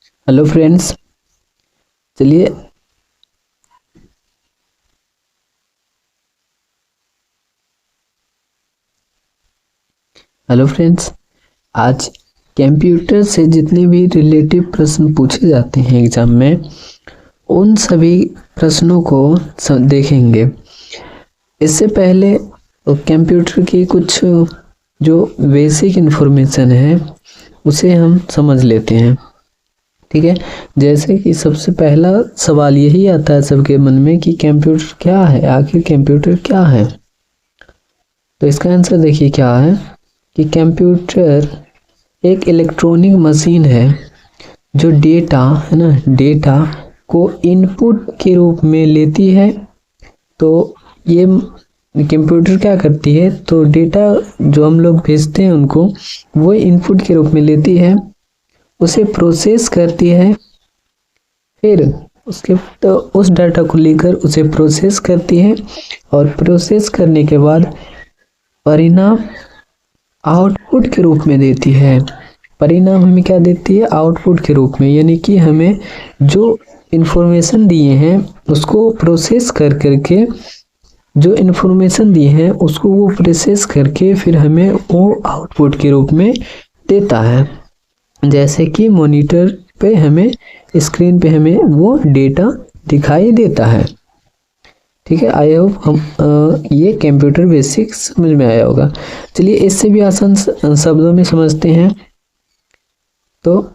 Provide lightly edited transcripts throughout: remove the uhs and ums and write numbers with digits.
Hello friends, चलिए आज computer से जितने भी रिलेटिव प्रश्न पूछे जाते हैं एग्जाम में, उन सभी प्रश्नों को देखेंगे। इससे पहले कंप्यूटर की कुछ जो बेसिक इन्फॉर्मेशन है उसे हम समझ लेते हैं। ठीक है, जैसे कि सबसे पहला सवाल यही आता है सबके मन में कि कंप्यूटर क्या है, आखिर कंप्यूटर क्या है। तो इसका आंसर देखिए क्या है कि कंप्यूटर एक इलेक्ट्रॉनिक मशीन है जो डेटा है ना, डेटा को इनपुट के रूप में लेती है। तो ये कंप्यूटर क्या करती है, तो डेटा जो हम लोग भेजते हैं उनको वो इनपुट के रूप में लेती है, उसे प्रोसेस करती है, फिर उसके तो उस डाटा को लेकर उसे प्रोसेस करती है और प्रोसेस करने के बाद परिणाम आउटपुट के रूप में देती है। परिणाम हमें क्या देती है, आउटपुट के रूप में, यानी कि हमें जो इन्फॉर्मेशन दिए हैं उसको प्रोसेस कर करके जो इन्फॉर्मेशन दिए हैं उसको वो प्रोसेस करके फिर हमें वो आउटपुट के रूप में देता है। जैसे कि मॉनिटर पे हमें, स्क्रीन पे हमें वो डेटा दिखाई देता है। ठीक है, आई होप हम ये कंप्यूटर बेसिक समझ में आया होगा। चलिए इससे भी आसान शब्दों में समझते हैं। तो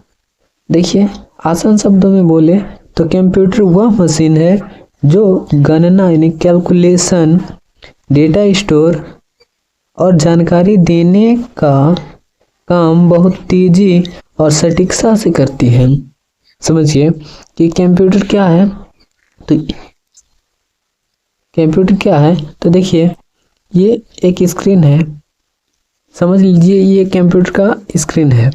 देखिए, आसान शब्दों में बोले तो कंप्यूटर वह मशीन है जो गणना यानी कैलकुलेशन, डेटा स्टोर और जानकारी देने का काम बहुत तेजी और सटीकता से करती है। समझिए कि कंप्यूटर क्या है। तो कंप्यूटर क्या है, तो देखिए ये एक स्क्रीन है, समझ लीजिए ये कंप्यूटर का स्क्रीन है।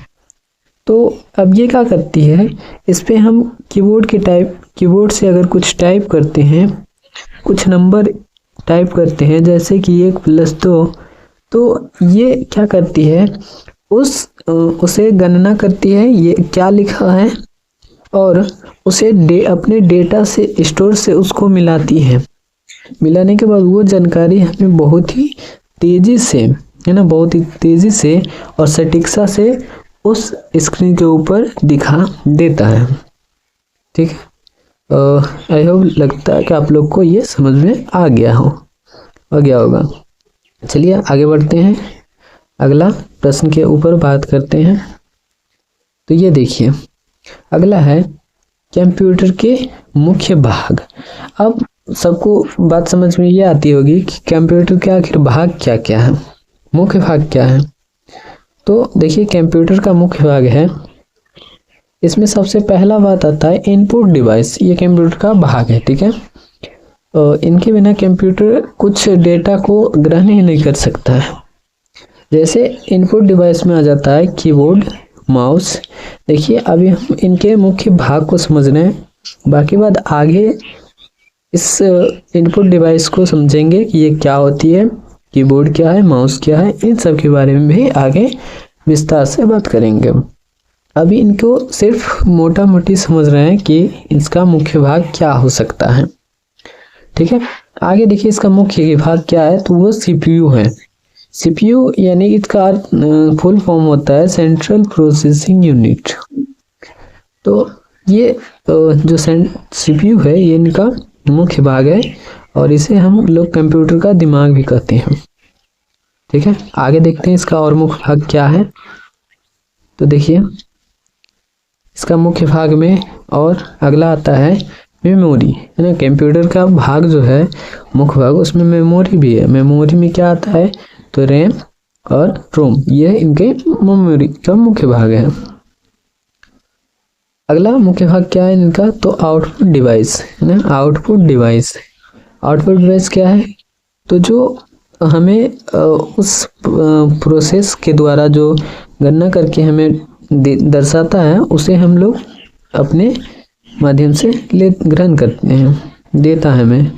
तो अब ये क्या करती है, इस पे हम कीबोर्ड से अगर कुछ टाइप करते हैं, कुछ नंबर टाइप करते हैं जैसे कि 1+2, तो ये क्या करती है, उसे गणना करती है ये क्या लिखा है और उसे अपने डेटा से स्टोर से उसको मिलाती है। मिलाने के बाद वो जानकारी हमें बहुत ही तेजी से, है ना, बहुत ही तेजी से और सटीकता से उस स्क्रीन के ऊपर दिखा देता है। ठीक है, आई होप लगता है कि आप लोग को ये समझ में आ गया होगा। चलिए आगे बढ़ते हैं, अगला प्रश्न के ऊपर बात करते हैं। तो ये देखिए अगला है कंप्यूटर के मुख्य भाग। अब सबको बात समझ में ये आती होगी कि कंप्यूटर के आखिर भाग क्या क्या है, मुख्य भाग क्या है। तो देखिए कंप्यूटर का मुख्य भाग है, इसमें सबसे पहला बात आता है इनपुट डिवाइस। ये कंप्यूटर का भाग है। ठीक है, इनके बिना कंप्यूटर कुछ डेटा को ग्रहण ही नहीं कर सकता है। जैसे इनपुट डिवाइस में आ जाता है कीबोर्ड, माउस। देखिए अभी हम इनके मुख्य भाग को समझ रहे हैं, बाकी बात आगे इस इनपुट डिवाइस को समझेंगे कि ये क्या होती है, कीबोर्ड क्या है, माउस क्या है, इन सब के बारे में भी आगे विस्तार से बात करेंगे। अभी इनको सिर्फ मोटा मोटी समझ रहे हैं कि इसका मुख्य भाग क्या हो सकता है। ठीक है, आगे देखिए इसका मुख्य भाग क्या है, तो वो सीपीयू है। सीपीयू यानी इसका फुल फॉर्म होता है सेंट्रल प्रोसेसिंग यूनिट। तो ये जो सीपीयू है ये इनका मुख्य भाग है और इसे हम लोग कंप्यूटर का दिमाग भी कहते हैं। ठीक है, आगे देखते हैं इसका और मुख्य भाग क्या है। तो देखिए इसका मुख्य भाग में और अगला आता है मेमोरी, है ना। कंप्यूटर का भाग जो है मुख्य भाग, उसमें मेमोरी भी है। मेमोरी में क्या आता है, तो रैम और रोम, ये इनके मेमोरी का मुख्य भाग है। अगला मुख्य भाग क्या है इनका, तो आउटपुट डिवाइस, है ना। आउटपुट डिवाइस क्या है, तो जो हमें उस प्रोसेस के द्वारा जो गणना करके हमें दर्शाता है उसे हम लोग अपने माध्यम से ग्रहण करते हैं, देता है हमें।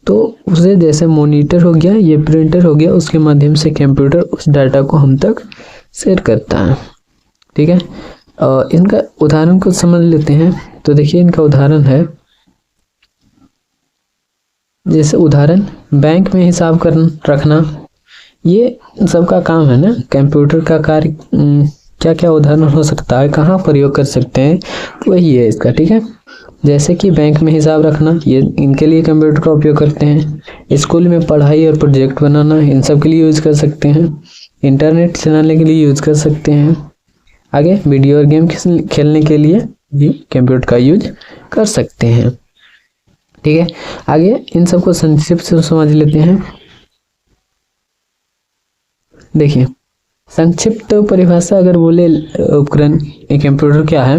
तो उसे जैसे मॉनिटर हो गया, ये प्रिंटर हो गया, उसके माध्यम से कंप्यूटर उस डाटा को हम तक शेयर करता है। ठीक है, इनका उदाहरण को समझ लेते हैं। तो देखिए इनका उदाहरण है, जैसे उदाहरण बैंक में हिसाब कर रखना, ये सबका काम है ना। कंप्यूटर का कार्य क्या क्या उदाहरण हो सकता है, कहाँ प्रयोग कर सकते हैं, वही है इसका। ठीक है, जैसे कि बैंक में हिसाब रखना, ये इनके लिए कंप्यूटर का उपयोग करते हैं। स्कूल में पढ़ाई और प्रोजेक्ट बनाना, इन सब के लिए यूज़ कर सकते हैं। इंटरनेट चलाने के लिए यूज़ कर सकते हैं। आगे वीडियो और गेम खेलने के लिए भी कंप्यूटर का यूज कर सकते हैं। ठीक है, आगे इन सबको संक्षिप्त से समझ लेते हैं। देखिए संक्षिप्त परिभाषा अगर बोले उपकरण एक कंप्यूटर क्या है,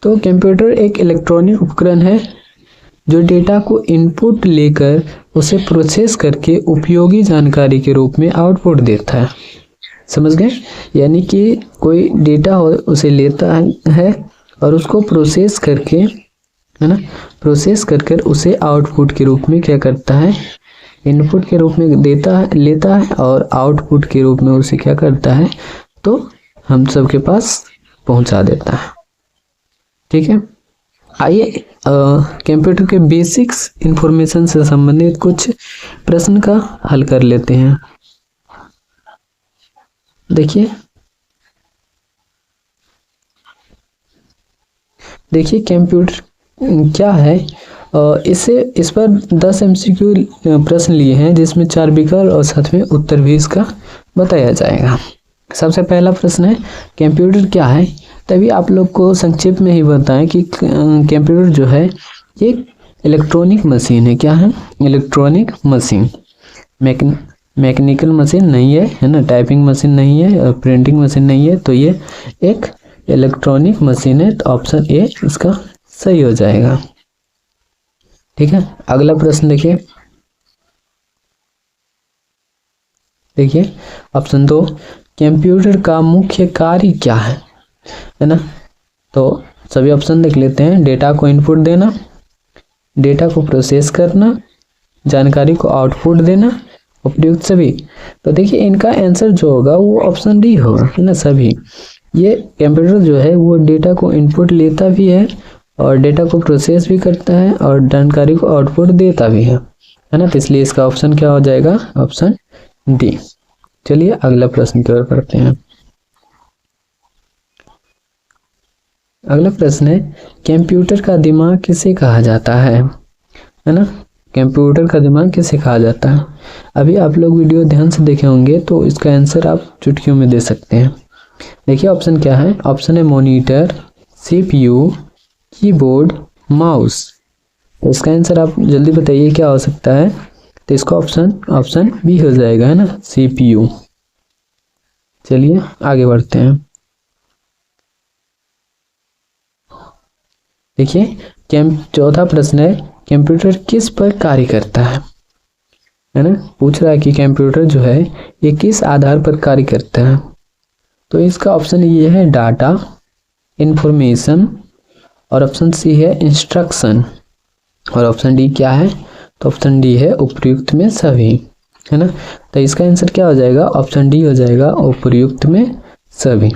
तो कंप्यूटर एक इलेक्ट्रॉनिक उपकरण है जो डेटा को इनपुट लेकर उसे प्रोसेस करके उपयोगी जानकारी के रूप में आउटपुट देता है। समझ गए? यानी कि कोई डेटा हो उसे लेता है और उसको प्रोसेस करके, है ना, प्रोसेस कर उसे आउटपुट के रूप में क्या करता है, इनपुट के रूप में देता है, लेता है और आउटपुट के रूप में उसे क्या करता है, तो हम सबके पास पहुंचा देता है। ठीक है, आइए कंप्यूटर के बेसिक्स इंफॉर्मेशन से संबंधित कुछ प्रश्न का हल कर लेते हैं। देखिए कंप्यूटर क्या है, इस पर 10 MCQ प्रश्न लिए हैं, जिसमें 4 विकल्प और साथ में उत्तर भी इसका बताया जाएगा। सबसे पहला प्रश्न है कंप्यूटर क्या है। तभी आप लोग को संक्षेप में ही बताएं कि कंप्यूटर जो है ये इलेक्ट्रॉनिक मशीन है। क्या है? Electronic machine. मैकेनिकल मशीन नहीं है ना, टाइपिंग मशीन नहीं है और प्रिंटिंग मशीन नहीं है, तो ये एक इलेक्ट्रॉनिक मशीन है। तो ऑप्शन ए इसका सही हो जाएगा। ठीक है, अगला प्रश्न देखिए ऑप्शन 2, कंप्यूटर का मुख्य कार्य क्या है ना। तो सभी ऑप्शन देख लेते हैं। डेटा को इनपुट देना, डेटा को प्रोसेस करना, जानकारी को आउटपुट देना, उपयुक्त सभी। तो देखिए इनका आंसर जो होगा वो ऑप्शन डी होगा, है ना, सभी। ये कंप्यूटर जो है वो डेटा को इनपुट लेता भी है और डेटा को प्रोसेस भी करता है और जानकारी को आउटपुट देता भी है ना। तो इसलिए इसका ऑप्शन क्या हो जाएगा, ऑप्शन डी। चलिए अगला प्रश्न की ओर बढ़ते हैं। अगला प्रश्न है कंप्यूटर का दिमाग किसे कहा जाता है ना। कंप्यूटर का दिमाग किसे कहा जाता है? अभी आप लोग वीडियो ध्यान से देखे होंगे तो इसका आंसर आप चुटकियों में दे सकते हैं। देखिए ऑप्शन क्या है, ऑप्शन है मॉनिटर, CPU, कीबोर्ड, माउस। तो इसका आंसर आप जल्दी बताइए क्या हो सकता है। तो इसका ऑप्शन बी हो जाएगा, है ना, CPU। चलिए आगे बढ़ते हैं। देखिए चौथा प्रश्न है कंप्यूटर किस पर कार्य करता है ना। पूछ रहा है कि कंप्यूटर जो है ये किस आधार पर कार्य करता है। तो इसका ऑप्शन ये है डाटा, इंफॉर्मेशन, और ऑप्शन सी है इंस्ट्रक्शन, और ऑप्शन डी क्या है, तो ऑप्शन डी है उपयुक्त में सभी, है ना। तो इसका आंसर क्या हो जाएगा, ऑप्शन डी हो जाएगा उपयुक्त में सभी।